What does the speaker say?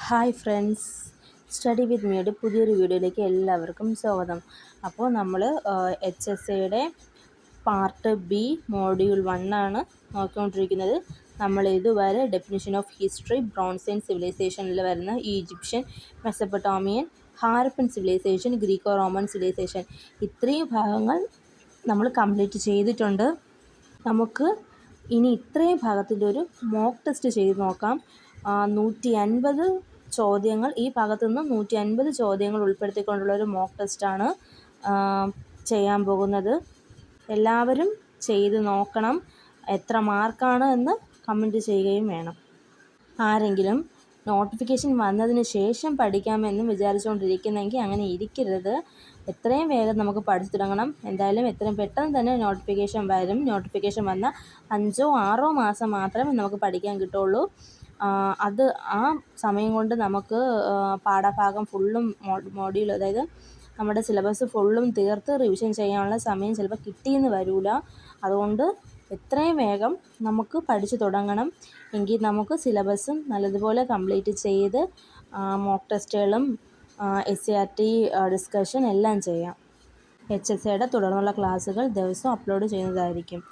Hi friends, study വിത്ത് മീയുടെ പുതിയൊരു വീഡിയോയിലേക്ക് എല്ലാവർക്കും സ്വാഗതം. അപ്പോൾ നമ്മൾ HSAയുടെ പാർട്ട് ബി മോഡ്യൂൾ 1 ആണ് നോക്കിക്കൊണ്ടിരിക്കുന്നത്. നമ്മൾ ഇതുവരെ ഡെഫിനിഷൻ ഓഫ് ഹിസ്റ്ററി, ബ്രോൺസ് സിവിലൈസേഷനിൽ വരുന്ന Egyptian, Mesopotamian, Harappan civilization, Greco Roman civilization ഇത്രയും ഭാഗങ്ങൾ നമ്മൾ കംപ്ലീറ്റ് ചെയ്തിട്ടുണ്ട്. നമുക്ക് ഇനി ഇത്രയും ഭാഗത്തിൻ്റെ ഒരു മോക്ക് ടെസ്റ്റ് ചെയ്ത് നോക്കാം. 150 ചോദ്യങ്ങൾ, ഈ ഭാഗത്തു നിന്ന് 150 ചോദ്യങ്ങൾ ഉൾപ്പെടുത്തിക്കൊണ്ടുള്ള ഒരു മോക്ക് ടെസ്റ്റാണ് ചെയ്യാൻ പോകുന്നത്. എല്ലാവരും ചെയ്ത് നോക്കണം. എത്ര മാർക്കാണ് എന്ന് കമൻറ്റ് ചെയ്യുകയും വേണം. ആരെങ്കിലും നോട്ടിഫിക്കേഷൻ വന്നതിന് ശേഷം പഠിക്കാമെന്നും വിചാരിച്ചുകൊണ്ടിരിക്കുന്നെങ്കിൽ അങ്ങനെ ഇരിക്കരുത്. എത്രയും വേഗം നമുക്ക് പഠിച്ചു തുടങ്ങണം. എന്തായാലും എത്രയും പെട്ടെന്ന് തന്നെ നോട്ടിഫിക്കേഷൻ വരും. നോട്ടിഫിക്കേഷൻ വന്ന 5-6 മാസം മാത്രമേ നമുക്ക് പഠിക്കാൻ കിട്ടുള്ളൂ. അത് ആ സമയം കൊണ്ട് നമുക്ക് പാഠഭാഗം ഫുള്ളും മോഡ്യൂൾ, അതായത് നമ്മുടെ സിലബസ് ഫുള്ളും തീർത്ത് റിവിഷൻ ചെയ്യാനുള്ള സമയം ചിലപ്പോൾ കിട്ടിയെന്ന് വരില്ല. അതുകൊണ്ട് എത്രയും വേഗം നമുക്ക് പഠിച്ചു തുടങ്ങണം. എങ്കിൽ നമുക്ക് സിലബസും നല്ലതുപോലെ കംപ്ലീറ്റ് ചെയ്ത് മോക്ക് ടെസ്റ്റുകളും SCRT ഡിസ്കഷൻ എല്ലാം ചെയ്യാം. HSAയുടെ തുടർന്നുള്ള ക്ലാസ്സുകൾ ദിവസവും അപ്ലോഡ് ചെയ്യുന്നതായിരിക്കും.